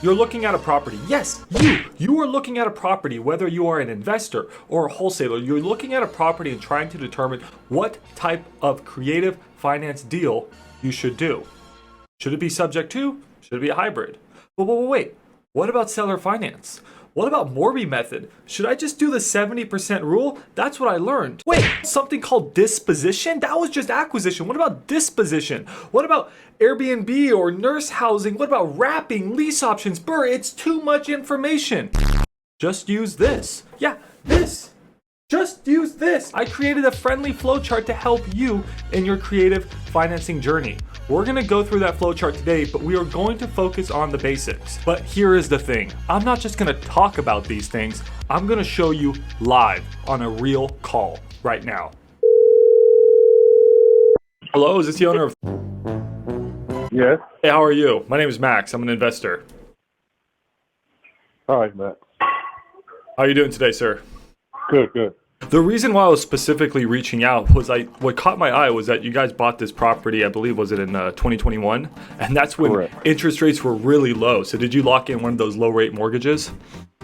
You're looking at a property. Yes, you are looking at a property, whether you are an investor or a wholesaler. You're looking at a property and trying to determine what type of creative finance deal you should do. Should it be subject to? Should it be a hybrid? But wait. What about seller finance? What about Morby method? Should I just do the 70% rule? That's what I learned. Wait, something called disposition? That was just acquisition. What about disposition? What about Airbnb or nurse housing? What about wrapping, lease options? Burr, it's too much information. Just use this. Yeah, this. Just use this. I created a friendly flowchart to help you in your creative financing journey. We're gonna go through that flowchart today, but we are going to focus on the basics. But here is the thing. I'm not just gonna talk about these things. I'm gonna show you live on a real call right now. Hello, is this the owner of... Yes. Hey, how are you? My name is Max. I'm an investor. Hi, Max. How are you doing today, sir? Good. The reason why I was specifically reaching out was what caught my eye was that you guys bought this property, I believe, was it in 2021? And that's when Correct. Interest rates were really low. So did you lock in one of those low rate mortgages?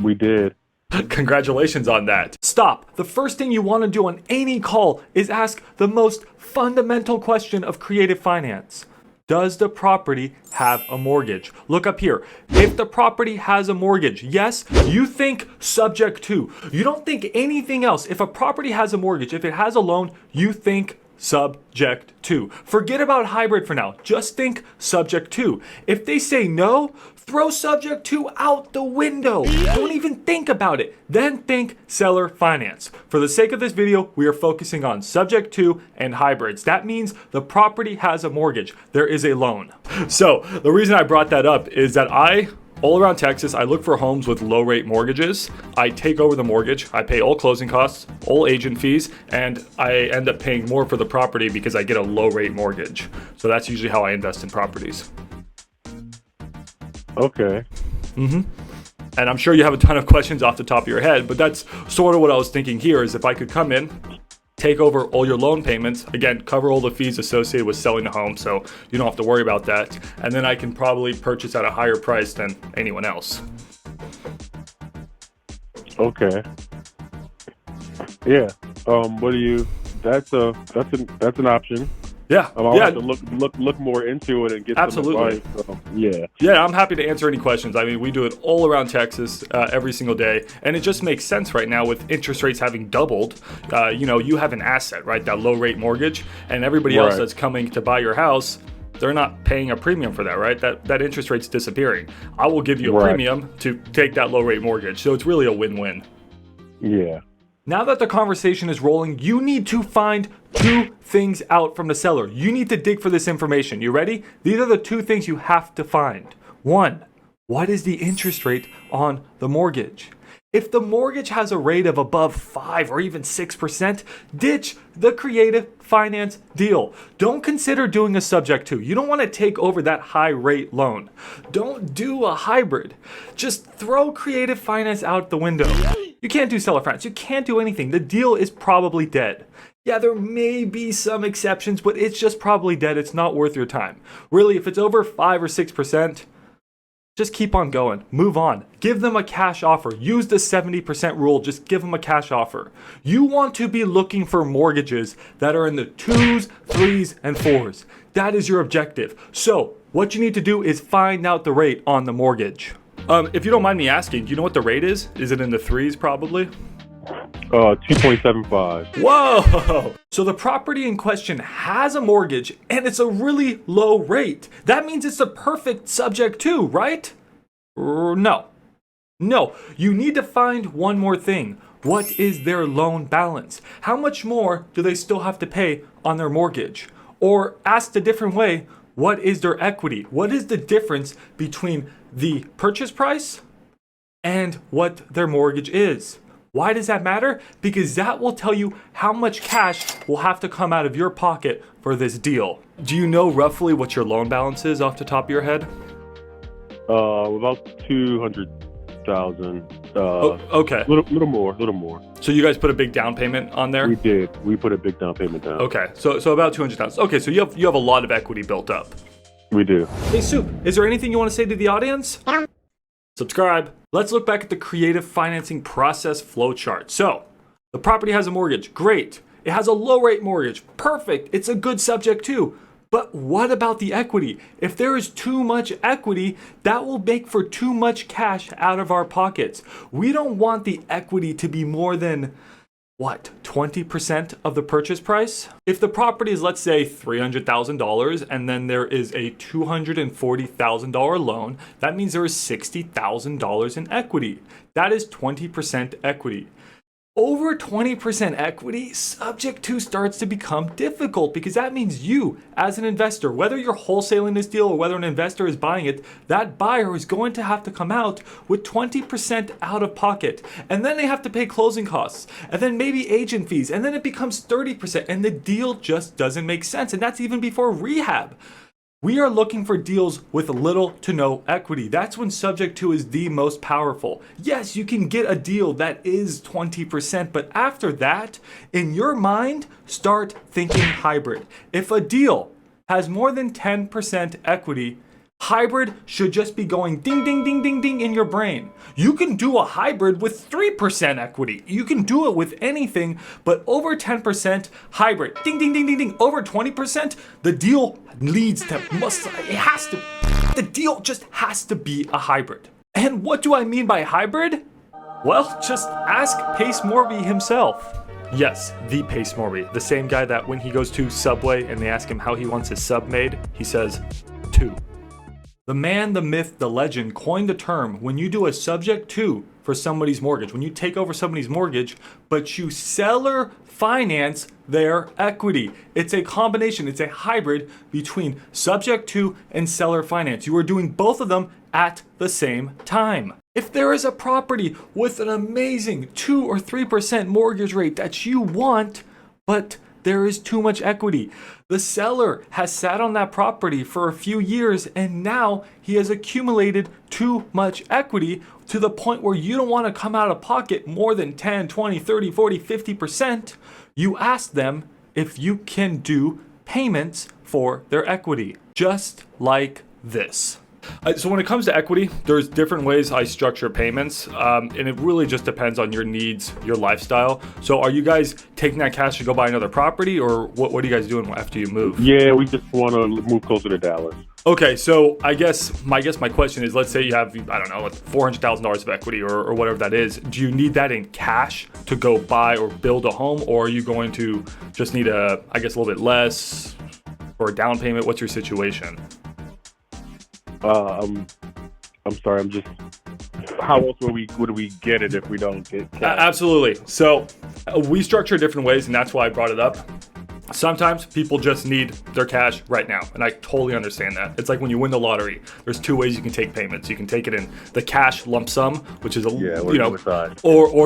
We did. Congratulations on that. Stop. The first thing you want to do on any call is ask the most fundamental question of creative finance. Does the property have a mortgage? Look up here. If the property has a mortgage, yes, you think subject to. You don't think anything else. If a property has a mortgage, if it has a loan, you think subject to. Forget about hybrid for now. Just think subject to. If they say no, throw subject to out the window. Don't even think about it. Then think seller finance. For the sake of this video, we are focusing on subject to and hybrids. That means the property has a mortgage. There is a loan. So the reason I brought that up is that all around Texas, I look for homes with low rate mortgages. I take over the mortgage. I pay all closing costs, all agent fees, and I end up paying more for the property because I get a low rate mortgage. So that's usually how I invest in properties. Okay. And I'm sure you have a ton of questions off the top of your head, but that's sort of what I was thinking here is if I could come in, take over all your loan payments, again, cover all the fees associated with selling the home so you don't have to worry about that, and then I can probably purchase at a higher price than anyone else. Okay. Yeah. What do you? That's an option. Yeah. I'll have to look more into it and get Absolutely. some advice. So, Yeah, I'm happy to answer any questions. I mean, we do it all around Texas every single day, and it just makes sense right now with interest rates having doubled. You have an asset, right? That low rate mortgage, and everybody else that's coming to buy your house, they're not paying a premium for that, right? That interest rate's disappearing. I will give you a premium to take that low rate mortgage, so it's really a win-win. Yeah. Now that the conversation is rolling, you need to find two things out from the seller. You need to dig for this information. You ready? These are the two things you have to find. One, what is the interest rate on the mortgage? If the mortgage has a rate of above 5 or even 6%, ditch the creative finance deal. Don't consider doing a subject to. You don't want to take over that high rate loan. Don't do a hybrid. Just throw creative finance out the window. You can't do seller finance. You can't do anything. The deal is probably dead. Yeah, there may be some exceptions, but it's just probably dead. It's not worth your time. Really, if it's over 5 or 6%, just keep on going. Move on. Give them a cash offer. Use the 70% rule. Just give them a cash offer. You want to be looking for mortgages that are in the 2s, 3s, and 4s. That is your objective. So what you need to do is find out the rate on the mortgage. If you don't mind me asking, do you know what the rate is? Is it in the 3s probably? 2.75. Whoa! So the property in question has a mortgage and it's a really low rate. That means it's the perfect subject to, right? No. You need to find one more thing. What is their loan balance? How much more do they still have to pay on their mortgage? Or asked a different way, what is their equity? What is the difference between the purchase price and what their mortgage is? Why does that matter? Because that will tell you how much cash will have to come out of your pocket for this deal. Do you know roughly what your loan balance is off the top of your head? About 200,000. Okay. Little more. So you guys put a big down payment on there? We did. We put a big down payment down. Okay. So about 200,000. Okay. So you have a lot of equity built up. We do. Hey, Soup, is there anything you want to say to the audience? subscribe. Let's look back at the creative financing process flowchart. So, the property has a mortgage. Great. It has a low rate mortgage. Perfect. It's a good subject too. But what about the equity? If there is too much equity, that will make for too much cash out of our pockets. We don't want the equity to be more than, 20% of the purchase price? If the property is, let's say, $300,000 and then there is a $240,000 loan, that means there is $60,000 in equity. That is 20% equity. Over 20% equity, subject to starts to become difficult because that means you, as an investor, whether you're wholesaling this deal or whether an investor is buying it, that buyer is going to have to come out with 20% out of pocket. And then they have to pay closing costs, and then maybe agent fees, and then it becomes 30%, and the deal just doesn't make sense. And that's even before rehab. We are looking for deals with little to no equity. That's when subject to is the most powerful. Yes, you can get a deal that is 20%, but after that, in your mind, start thinking hybrid. If a deal has more than 10% equity, hybrid should just be going ding, ding, ding, ding, ding in your brain. You can do a hybrid with 3% equity. You can do it with anything, but over 10% hybrid, ding, ding, ding, ding, ding. Over 20%, the deal the deal just has to be a hybrid. And what do I mean by hybrid? Well, just ask Pace Morby himself. Yes, the Pace Morby, the same guy that when he goes to Subway and they ask him how he wants his sub made, he says, 2. The man, the myth, the legend coined the term when you do a subject to for somebody's mortgage, when you take over somebody's mortgage, but you seller finance their equity. It's a combination, it's a hybrid between subject to and seller finance. You are doing both of them at the same time. If there is a property with an amazing 2 or 3% mortgage rate that you want, but there is too much equity. The seller has sat on that property for a few years and now he has accumulated too much equity to the point where you don't want to come out of pocket more than 10, 20, 30, 40, 50%. You ask them if you can do payments for their equity, just like this. So when it comes to equity, there's different ways I structure payments, and it really just depends on your needs, your lifestyle. So are you guys taking that cash to go buy another property, or what are you guys doing after you move? Yeah, we just want to move closer to Dallas. Okay, so I guess my question is, let's say you have, I don't know, like $400,000 of equity or whatever that is. Do you need that in cash to go buy or build a home, or are you going to just need a little bit less for a down payment? What's your situation? I'm sorry. How else would we get it if we don't get cash? Absolutely. So we structure different ways, and that's why I brought it up. Sometimes people just need their cash right now, and I totally understand that. It's like when you win the lottery. There's 2 ways you can take payments. You can take it in the cash lump sum, which is or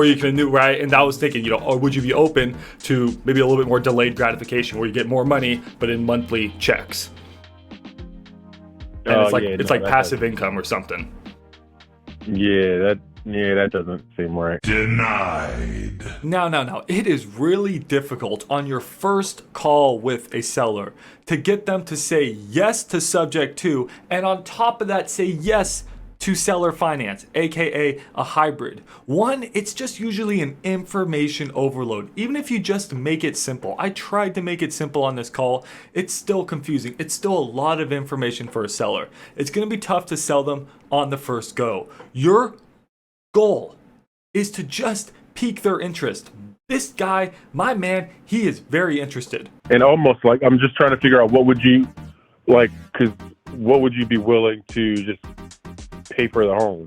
you can do right. And I was thinking, or would you be open to maybe a little bit more delayed gratification, where you get more money but in monthly checks? And it's like passive income or something. Yeah, that doesn't seem right. Denied. No. It is really difficult on your first call with a seller to get them to say yes to subject to, and on top of that, say yes to seller finance, aka a hybrid. One, it's just usually an information overload. Even if you just make it simple. I tried to make it simple on this call. It's still confusing. It's still a lot of information for a seller. It's going to be tough to sell them on the first go. Your goal is to just pique their interest. This guy, my man, he is very interested. And almost like I'm just trying to figure out what would you be willing to just pay for the home?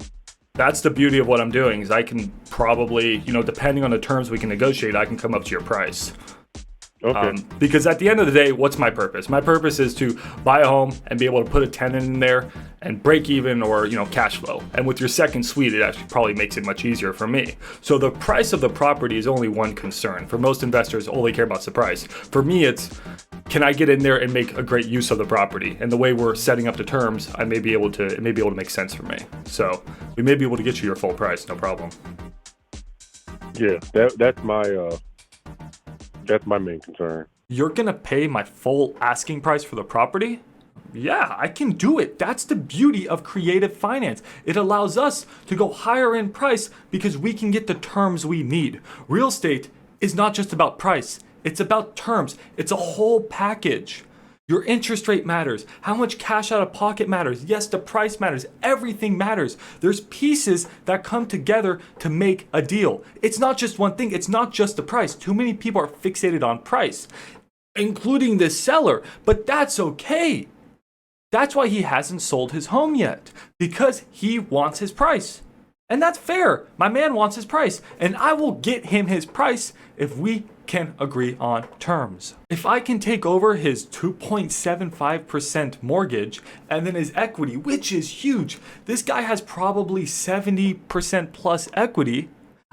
That's the beauty of what I'm doing, is I can probably, depending on the terms we can negotiate, I can come up to your price. Okay. Because at the end of the day, what's my purpose? My purpose is to buy a home and be able to put a tenant in there and break even or, cash flow. And with your second suite, it actually probably makes it much easier for me. So the price of the property is only one concern. For most investors, all they care about is the price. For me, it's, can I get in there and make a great use of the property? And the way we're setting up the terms, it may be able to make sense for me. So we may be able to get you your full price, no problem. Yeah, that's my main concern. You're gonna pay my full asking price for the property? Yeah, I can do it. That's the beauty of creative finance. It allows us to go higher in price because we can get the terms we need. Real estate is not just about price, it's about terms. It's a whole package. Your interest rate matters. How much cash out of pocket matters. Yes, the price matters. Everything matters. There's pieces that come together to make a deal. It's not just one thing. It's not just the price. Too many people are fixated on price, including the seller, but that's okay. That's why he hasn't sold his home yet, because he wants his price. And that's fair. My man wants his price, and I will get him his price if we can agree on terms. If I can take over his 2.75% mortgage and then his equity, which is huge, this guy has probably 70% plus equity,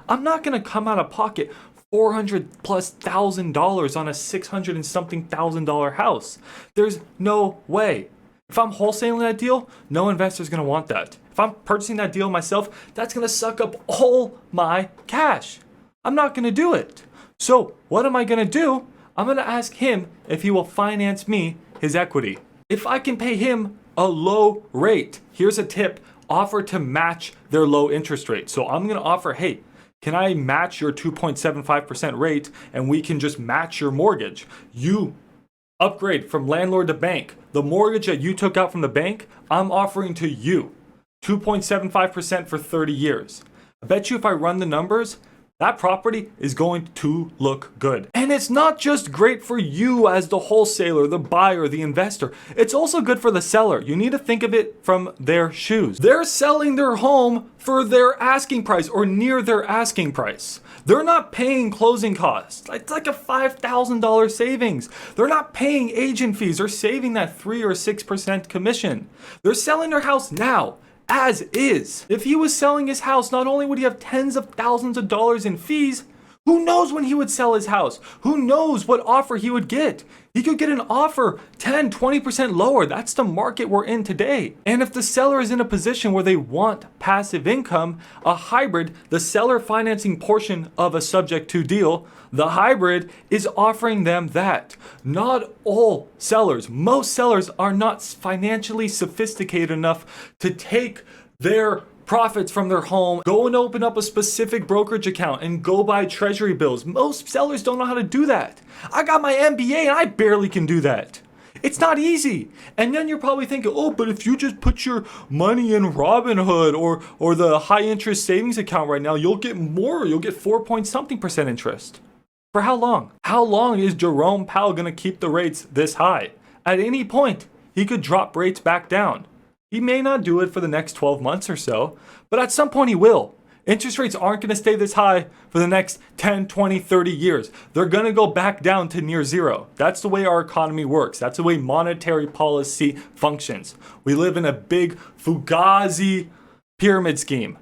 I'm not gonna come out of pocket $400,000+ on a $600 and something thousand house. There's no way. If I'm wholesaling that deal, no investor's gonna want that. If I'm purchasing that deal myself, that's gonna suck up all my cash. I'm not gonna do it. So what am I gonna do? I'm gonna ask him if he will finance me his equity. If I can pay him a low rate, here's a tip, offer to match their low interest rate. So I'm gonna offer, hey, can I match your 2.75% rate and we can just match your mortgage? You upgrade from landlord to bank. The mortgage that you took out from the bank, I'm offering to you 2.75% for 30 years. I bet you if I run the numbers, that property is going to look good. And it's not just great for you as the wholesaler, the buyer, the investor. It's also good for the seller. You need to think of it from their shoes. They're selling their home for their asking price or near their asking price. They're not paying closing costs. It's like a $5,000 savings. They're not paying agent fees. They're saving that 3 or 6% commission. They're selling their house now, as is. If he was selling his house, not only would he have tens of thousands of dollars in fees, who knows when he would sell his house? Who knows what offer he would get? He could get an offer 10, 20% lower. That's the market we're in today. And if the seller is in a position where they want passive income, a hybrid, the seller financing portion of a subject to deal, the hybrid is offering them that. Not all sellers, most sellers are not financially sophisticated enough to take their profits from their home, go and open up a specific brokerage account and go buy treasury bills. Most sellers don't know how to do that. I got my MBA and I barely can do that. It's not easy. And then you're probably thinking, oh, but if you just put your money in Robinhood or the high interest savings account right now, you'll get more. You'll get 4 point something percent interest. For how long? How long is Jerome Powell going to keep the rates this high? At any point, he could drop rates back down. He may not do it for the next 12 months or so, but at some point he will. Interest rates aren't going to stay this high for the next 10, 20, 30 years. They're going to go back down to near zero. That's the way our economy works. That's the way monetary policy functions. We live in a big Fugazi pyramid scheme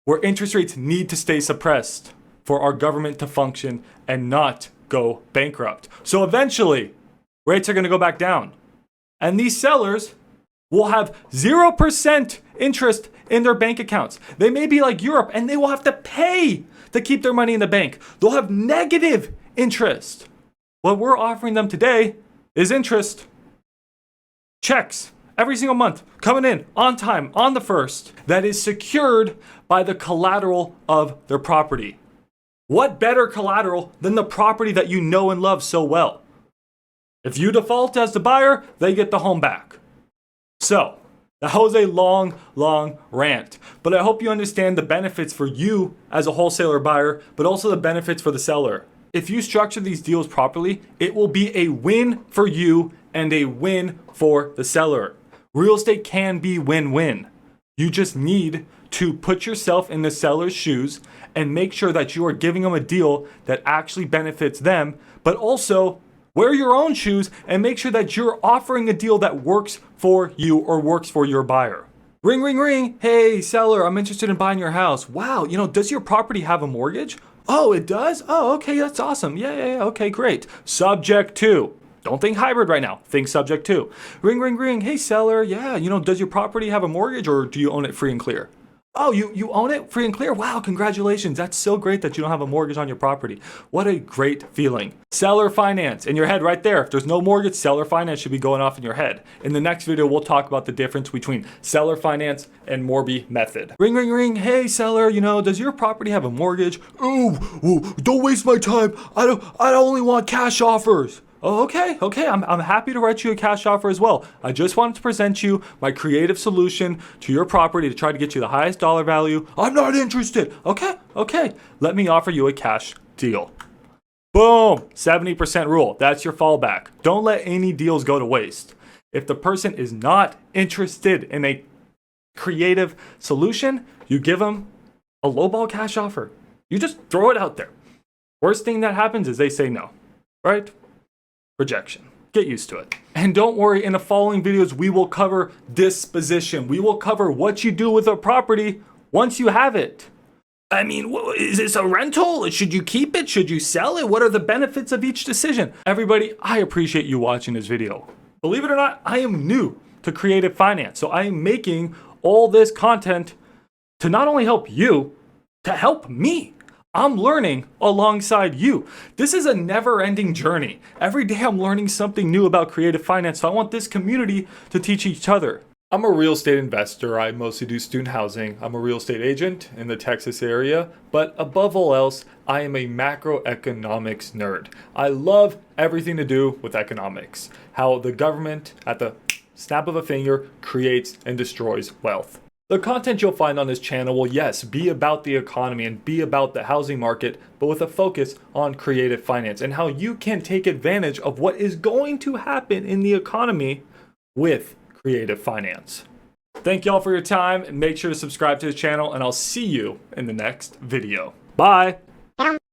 where interest rates need to stay suppressed for our government to function and not go bankrupt. So eventually, rates are going to go back down. And these sellers will have 0% interest in their bank accounts. They may be like Europe and they will have to pay to keep their money in the bank. They'll have negative interest. What we're offering them today is interest. Checks every single month coming in on time, on the first, that is secured by the collateral of their property. What better collateral than the property that you know and love so well? If you default as the buyer, they get the home back. So, that was a long rant, but I hope you understand the benefits for you as a wholesaler buyer, but also the benefits for the seller. If you structure these deals properly, it will be a win for you and a win for the seller. Real estate can be win-win. You just need to put yourself in the seller's shoes and make sure that you are giving them a deal that actually benefits them, but also wear your own shoes and make sure that you're offering a deal that works for you or works for your buyer. Ring, ring, ring. Hey, seller, I'm interested in buying your house. Wow, does your property have a mortgage? Oh, it does? Oh, okay, that's awesome. Yeah, okay, great. Subject to. Don't think hybrid right now. Think subject to. Ring, ring, ring. Hey, seller, yeah, does your property have a mortgage or do you own it free and clear? Oh, you own it free and clear? Wow, congratulations. That's so great that you don't have a mortgage on your property. What a great feeling. Seller finance in your head right there. If there's no mortgage, seller finance should be going off in your head. In the next video, we'll talk about the difference between seller finance and Morby method. Ring, ring, ring. Hey, seller, does your property have a mortgage? Oh, don't waste my time. I only want cash offers. Oh, okay. I'm happy to write you a cash offer as well. I just wanted to present you my creative solution to your property to try to get you the highest dollar value. I'm not interested. Okay. Let me offer you a cash deal. Boom, 70% rule. That's your fallback. Don't let any deals go to waste. If the person is not interested in a creative solution, you give them a lowball cash offer. You just throw it out there. Worst thing that happens is they say no, right? Rejection. Get used to it. And don't worry, in the following videos, we will cover disposition. We will cover what you do with a property once you have it. I mean, is this a rental? Should you keep it? Should you sell it? What are the benefits of each decision? Everybody, I appreciate you watching this video. Believe it or not, I am new to creative finance. So I am making all this content to not only help you, to help me. I'm learning alongside you. This is a never-ending journey. Every day I'm learning something new about creative finance, so I want this community to teach each other. I'm a real estate investor. I mostly do student housing. I'm a real estate agent in the Texas area, but above all else, I am a macroeconomics nerd. I love everything to do with economics, how the government, at the snap of a finger, creates and destroys wealth. The content you'll find on this channel will, yes, be about the economy and be about the housing market, but with a focus on creative finance and how you can take advantage of what is going to happen in the economy with creative finance. Thank y'all for your time, and make sure to subscribe to the channel, and I'll see you in the next video. Bye!